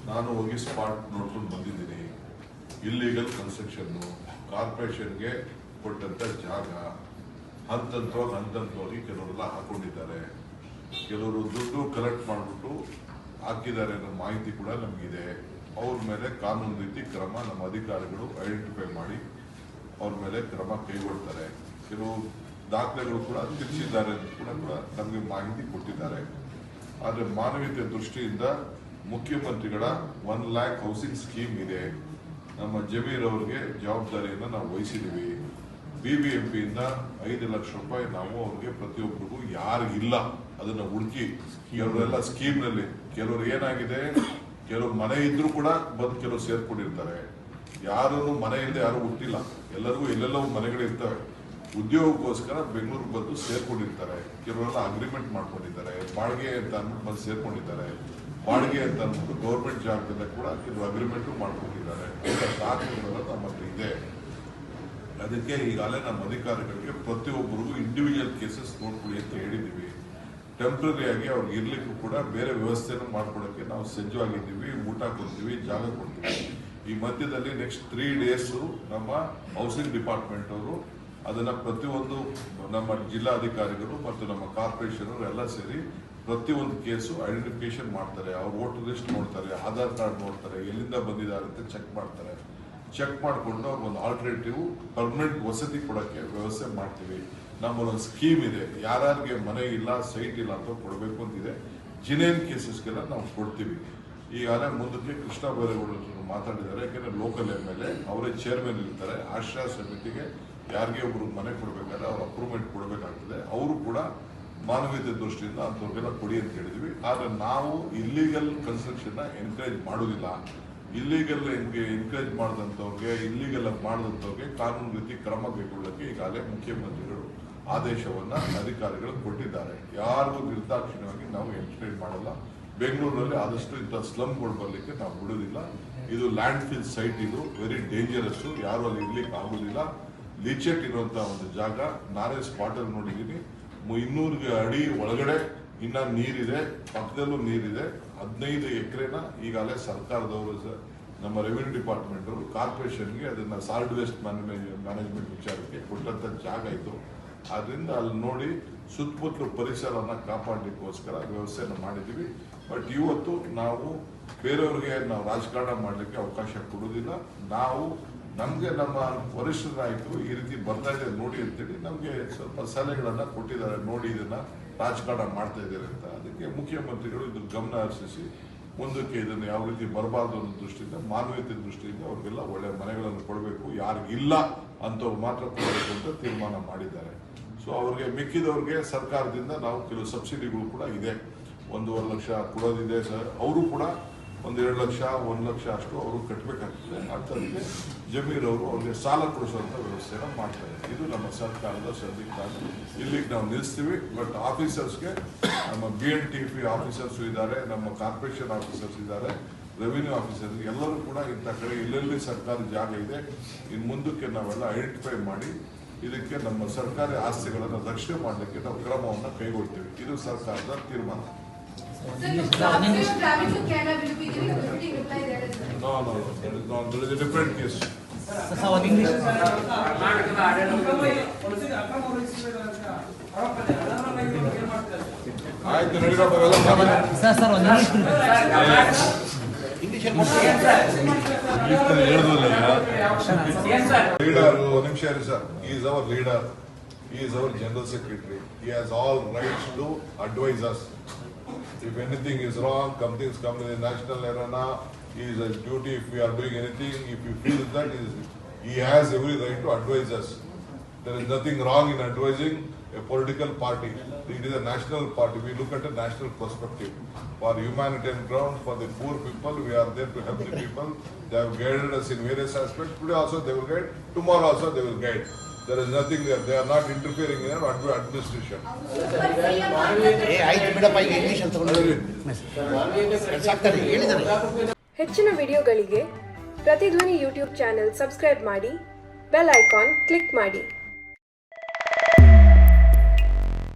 ನಾನು ಹೋಗಿ ಸ್ಪಾಟ್ ನೋಡ್ಕೊಂಡು ಬಂದಿದ್ದೀನಿ. ಇಲ್ಲಿಗಲ್ ಕನ್ಸ್ಟ್ರಕ್ಷನ್ನು ಕಾರ್ಪೊರೇಷನ್ಗೆ ಕೊಟ್ಟಂತ ಜಾಗ ಹಂತವಾಗಿ ಕೆಲವರೆಲ್ಲ ಹಾಕೊಂಡಿದ್ದಾರೆ. ಕೆಲವರು ದುಡ್ಡು ಕಲೆಕ್ಟ್ ಮಾಡಿಬಿಟ್ಟು ಹಾಕಿದ್ದಾರೆ ಅನ್ನೋ ಮಾಹಿತಿ ಕೂಡ ನಮಗಿದೆ. ಅವ್ರ ಮೇಲೆ ಕಾನೂನು ರೀತಿ ಕ್ರಮ ನಮ್ಮ ಅಧಿಕಾರಿಗಳು ಐಡೆಂಟಿಫೈ ಮಾಡಿ ಅವ್ರ ಮೇಲೆ ಕ್ರಮ ಕೈಗೊಳ್ತಾರೆ. ಕೆಲವು ದಾಖಲೆಗಳು ಕೂಡ ತಿರ್ಚಿದ್ದಾರೆ ಅಂತ ಕೂಡ ನಮಗೆ ಮಾಹಿತಿ ಕೊಟ್ಟಿದ್ದಾರೆ. ಆದರೆ ಮಾನವೀಯತೆ ದೃಷ್ಟಿಯಿಂದ ಮುಖ್ಯಮಂತ್ರಿಗಳ 1 lakh ಹೌಸಿಂಗ್ ಸ್ಕೀಮ್ ಇದೆ. ನಮ್ಮ ಜಮೀರ್ ಅವರಿಗೆ ಜವಾಬ್ದಾರಿಯನ್ನು ನಾವು ವಹಿಸಿದ್ದೀವಿ. BBMPಯಿಂದ 5 ಲಕ್ಷ ರೂಪಾಯಿ ನಾವು ಅವ್ರಿಗೆ ಪ್ರತಿಯೊಬ್ಬರಿಗೂ ಯಾರಿಗಿಲ್ಲ ಅದನ್ನ ಹುಡುಕಿ ಕೆಲವರೆಲ್ಲ ಸ್ಕೀಮ್ನಲ್ಲಿ ಕೆಲವರು ಏನಾಗಿದೆ, ಕೆಲವರು ಮನೆ ಇದ್ರೂ ಕೂಡ ಬಂದು ಕೆಲವರು ಸೇರ್ಕೊಂಡಿರ್ತಾರೆ. ಯಾರು ಮನೆ ಇಲ್ಲದೆ ಯಾರು ಹುಟ್ಟಿಲ್ಲ, ಎಲ್ಲರಿಗೂ ಎಲ್ಲೆಲ್ಲವೂ ಮನೆಗಳಿರ್ತವೆ. ಉದ್ಯೋಗಕ್ಕೋಸ್ಕರ ಬೆಂಗಳೂರಿಗೆ ಬಂದು ಸೇರ್ಕೊಂಡಿರ್ತಾರೆ. ಕೆಲವರೆಲ್ಲ ಅಗ್ರಿಮೆಂಟ್ ಮಾಡ್ಕೊಂಡಿದ್ದಾರೆ, ಬಾಡಿಗೆ ಅಂತ ಅಂದ್ಬಿಟ್ಟು ಬಂದು ಸೇರ್ಕೊಂಡಿದ್ದಾರೆ. ಬಾಡಿಗೆ ಅಂತ ಅಂದ್ಬಿಟ್ಟು ಗೌರ್ಮೆಂಟ್ ಜಾಗದಲ್ಲೇ ಕೂಡ ಕೆಲವು ಅಗ್ರಿಮೆಂಟು ಮಾಡ್ಕೊಂಡಿದ್ದಾರೆ. ದಾಖಲೆಗಳೆಲ್ಲ ನಮ್ಮ ಹತ್ರ ಇದೆ. ಅದಕ್ಕೆ ಈಗಾಗಲೇ ನಮ್ಮ ಅಧಿಕಾರಿಗಳಿಗೆ ಪ್ರತಿಯೊಬ್ಬರಿಗೂ ಇಂಡಿವಿಜುವಲ್ ಕೇಸಸ್ ನೋಡ್ಕೊಳ್ಳಿ ಅಂತ ಹೇಳಿದ್ದೀವಿ. ಟೆಂಪ್ರರಿ ಆಗಿ ಅವ್ರಿಗೆ ಇರ್ಲಿಕ್ಕೂ ಕೂಡ ಬೇರೆ ವ್ಯವಸ್ಥೆಯನ್ನು ಮಾಡ್ಕೊಡೋಕ್ಕೆ ನಾವು ಸಜ್ಜವಾಗಿದ್ದೀವಿ. ಊಟ ಕೊಡ್ತೀವಿ, ಜಾಗ ಕೊಡ್ತೀವಿ. ಈ ಮಧ್ಯದಲ್ಲಿ ನೆಕ್ಸ್ಟ್ 3 days ನಮ್ಮ ಹೌಸಿಂಗ್ ಡಿಪಾರ್ಟ್ಮೆಂಟ್ ಅವರು ಅದನ್ನ ಪ್ರತಿಯೊಂದು ನಮ್ಮ ಜಿಲ್ಲಾಧಿಕಾರಿಗಳು ಮತ್ತು ನಮ್ಮ ಕಾರ್ಪೊರೇಷನ್ ಅವರು ಎಲ್ಲ ಸೇರಿ ಪ್ರತಿಯೊಂದು ಕೇಸು ಐಡೆಂಟಿಫಿಕೇಶನ್ ಮಾಡ್ತಾರೆ. ಅವ್ರ ವೋಟರ್ ಲಿಸ್ಟ್ ನೋಡ್ತಾರೆ, ಆಧಾರ್ ಕಾರ್ಡ್ ನೋಡ್ತಾರೆ, ಎಲ್ಲಿಂದ ಬಂದಿದ್ದಾರೆ ಅಂತ ಚೆಕ್ ಮಾಡ್ತಾರೆ. ಚೆಕ್ ಮಾಡಿಕೊಂಡು ಅವ್ರಿಗೊಂದು ಆಲ್ಟರ್ನೇಟಿವ್ ಪರ್ಮನೆಂಟ್ ವಸತಿ ಕೊಡೋಕ್ಕೆ ವ್ಯವಸ್ಥೆ ಮಾಡ್ತೀವಿ. ನಮ್ಮಲ್ಲೊಂದು ಸ್ಕೀಮ್ ಇದೆ, ಯಾರ್ಯಾರಿಗೆ ಮನೆ ಇಲ್ಲ, ಸೈಟ್ ಇಲ್ಲ ಅಂತ ಕೊಡಬೇಕು ಅಂತಿದೆ. ಜಿನೇನ್ ಕೇಸಸ್ಗೆಲ್ಲ ನಾವು ಕೊಡ್ತೀವಿ. ಈಗಾಗಲೇ ಮುಂದಕ್ಕೆ ಕೃಷ್ಣ ಬೈರೇಗೌಡರು ಮಾತಾಡಿದ್ದಾರೆ. ಯಾಕೆಂದರೆ ಲೋಕಲ್ MLA ಅವರೇ ಚೇರ್ಮನ್ ಇರ್ತಾರೆ. ಆಶ್ರಯ ಸಮಿತಿಗೆ ಯಾರಿಗೆ ಒಬ್ರು ಮನೆ ಕೊಡಬೇಕಾದ್ರೆ ಅವ್ರ ಅಪ್ರೂವ್ಮೆಂಟ್ ಕೊಡಬೇಕಾಗ್ತದೆ. ಅವರು ಕೂಡ ಮಾನವೀಯತೆ ದೃಷ್ಟಿಯಿಂದ ಅಂಥವ್ರಿಗೆಲ್ಲ ಕೊಡಿ ಅಂತ ಹೇಳಿದ್ವಿ. ಆದರೆ ನಾವು ಇಲ್ಲಿಗಲ್ ಕನ್ಸ್ಟ್ರಕ್ಷನ್ನ ಎನ್ಕರೇಜ್ ಮಾಡೋದಿಲ್ಲ. ಇಲ್ಲಿಗಲ್ ಎನ್ಕರೇಜ್ ಮಾಡಿದಂಥವ್ರಿಗೆ, ಇಲ್ಲಿಗಲ್ ಮಾಡಿದಂಥವ್ರಿಗೆ ಕಾನೂನು ರೀತಿ ಕ್ರಮ ಕೈಗೊಳ್ಳಕ್ಕೆ ಈಗಾಗಲೇ ಮುಖ್ಯಮಂತ್ರಿಗಳು ಆದೇಶವನ್ನ ಅಧಿಕಾರಿಗಳು ಕೊಟ್ಟಿದ್ದಾರೆ. ಯಾರಿಗೂ ನಿರ್ದಾಕ್ಷಿಣ್ಯವಾಗಿ ನಾವು ಎನ್ಕರೇಜ್ ಮಾಡಲ್ಲ. ಬೆಂಗಳೂರಲ್ಲಿ ಆದಷ್ಟು ಇಂಥ ಸ್ಲಮ್ಗಳು ಬರಲಿಕ್ಕೆ ನಾವು ಬಿಡೋದಿಲ್ಲ. ಇದು ಲ್ಯಾಂಡ್ ಫಿಲ್ ಸೈಟ್, ಇದು ವೆರಿ ಡೇಂಜರಸ್. ಯಾರು ಅಲ್ಲಿ ಇರ್ಲಿಕ್ಕೆ ಆಗೋದಿಲ್ಲ. ಲೀಚೆಟ್ ಇರುವಂತಹ ಒಂದು ಜಾಗ. ನಾನೇ ಸ್ಪಾಟಲ್ಲಿ ನೋಡಿದ್ದೀನಿ. 200 ಅಡಿ ಒಳಗಡೆ ಇನ್ನ ನೀರಿದೆ, ಪಕ್ಕದಲ್ಲೂ ನೀರಿದೆ. 15 ಎಕರೆನ ಈಗಾಗಲೇ ಸರ್ಕಾರದವರು, ನಮ್ಮ ರೆವಿನ್ಯೂ ಡಿಪಾರ್ಟ್ಮೆಂಟ್ ಅವರು ಕಾರ್ಪೊರೇಷನ್ಗೆ ಅದನ್ನ ಸಾಲಿಡ್ ವೇಸ್ಟ್ ಮ್ಯಾನೇಜ್ಮೆಂಟ್ ವಿಚಾರಕ್ಕೆ ಕೊಟ್ಟಂತ ಜಾಗ ಇದು. ಅದರಿಂದ ಅಲ್ಲಿ ನೋಡಿ ಸುತ್ತಮುತ್ತಲು ಪರಿಸರನ ಕಾಪಾಡಲಿಕ್ಕೋಸ್ಕರ ವ್ಯವಸ್ಥೆಯನ್ನು ಮಾಡಿದ್ದೀವಿ. ಬಟ್ ಇವತ್ತು ನಾವು ಬೇರೆಯವ್ರಿಗೆ ನಾವು ರಾಜಕಾರಣ ಮಾಡಲಿಕ್ಕೆ ಅವಕಾಶ ಕೊಡೋದಿಲ್ಲ. ನಾವು ನಮಗೆ ನಮ್ಮ ವರಿಷ್ಠ ನಾಯಕರು ಈ ರೀತಿ ಬರ್ತಾ ಇದೆ ನೋಡಿ ಅಂತೇಳಿ ನಮಗೆ ಸ್ವಲ್ಪ ಸಲಹೆಗಳನ್ನ ಕೊಟ್ಟಿದ್ದಾರೆ. ನೋಡಿ ಇದನ್ನ ರಾಜಕಾರಣ ಮಾಡ್ತಾ ಇದ್ದಾರೆ ಅಂತ. ಅದಕ್ಕೆ ಮುಖ್ಯಮಂತ್ರಿಗಳು ಇದ್ರ ಗಮನ ಹರಿಸಿ ಮುಂದಕ್ಕೆ ಇದನ್ನು ಯಾವ ರೀತಿ ಬರಬಾರ್ದು ಅನ್ನೋ ದೃಷ್ಟಿಯಿಂದ, ಮಾನವೀಯತೆ ದೃಷ್ಟಿಯಿಂದ ಅವ್ರಿಗೆಲ್ಲ ಒಳ್ಳೆ ಮನೆಗಳನ್ನು ಕೊಡಬೇಕು, ಯಾರಿಗಿಲ್ಲ ಅಂಥವ್ರು ಮಾತ್ರ ಕೊಡಬೇಕು ಅಂತ ತೀರ್ಮಾನ ಮಾಡಿದ್ದಾರೆ. ಸೊ ಅವ್ರಿಗೆ ಮಿಕ್ಕಿದವ್ರಿಗೆ ಸರ್ಕಾರದಿಂದ ನಾವು ಕೆಲವು ಸಬ್ಸಿಡಿಗಳು ಕೂಡ ಇದೆ. 1.5 ಲಕ್ಷ ಕೊಡೋದಿದೆ ಸರ್. ಅವರು ಕೂಡ 1-2 ಲಕ್ಷ 1 ಲಕ್ಷ ಅಷ್ಟು ಅವರು ಕಟ್ಟಬೇಕಾಗ್ತದೆ. ಅಂಥದ್ರಿಗೆ ಜಮೀರ್ ಅವರು ಅವ್ರಿಗೆ ಸಾಲ ಕೊಡಿಸುವಂಥ ವ್ಯವಸ್ಥೆನ ಮಾಡ್ತಾರೆ. ಇದು ನಮ್ಮ ಸರ್ಕಾರದ ಸದ್ಯಕ್ಕೆ ಇಲ್ಲಿಗೆ ನಾವು ನಿಲ್ಲಿಸ್ತೀವಿ. ಬಟ್ ಆಫೀಸರ್ಸ್ಗೆ ನಮ್ಮ BNTP ಆಫೀಸರ್ಸು ಇದ್ದಾರೆ, ನಮ್ಮ ಕಾರ್ಪೊರೇಷನ್ ಆಫೀಸರ್ಸ್ ಇದ್ದಾರೆ, ರೆವಿನ್ಯೂ ಆಫೀಸರ್ಸ್ ಎಲ್ಲರೂ ಕೂಡ ಇಂಥ ಕಡೆ ಎಲ್ಲೆಲ್ಲಿ ಸರ್ಕಾರಿ ಜಾಗ ಇದೆ ಇನ್ನು ಮುಂದಕ್ಕೆ ನಾವೆಲ್ಲ ಐಡೆಂಟಿಫೈ ಮಾಡಿ ಇದಕ್ಕೆ ನಮ್ಮ ಸರ್ಕಾರಿ ಆಸ್ತಿಗಳನ್ನು ರಕ್ಷಣೆ ಮಾಡಲಿಕ್ಕೆ ನಾವು ಕ್ರಮವನ್ನು ಕೈಗೊಳ್ತೀವಿ. ಇದು ಸರ್ಕಾರದ ತೀರ್ಮಾನ. No, there is a different case. ಆಯ್ತು ನಡೀರೋ leader, one ನಿಮಿಷ ಇರಿ sir. He is our leader. He is our general secretary. He has all rights to advise us. If anything is wrong, companies come in the national arena, he is his duty. If we are doing anything, if he feels that he has every right to advise us. There is nothing wrong in advising a political party. It is a national party. We look at a national perspective. For humanitarian ground, for the poor people, we are there to help the people. They have guided us in various aspects. Today also they will guide. Tomorrow also they will guide. There is nothing there. They are not interfering in our administration. ಹೆಚ್ಚಿನ ವಿಡಿಯೋಗಳಿಗೆ ಪ್ರತಿಧ್ವನಿ YouTube channel subscribe ಮಾಡಿ, bell icon click ಮಾಡಿ.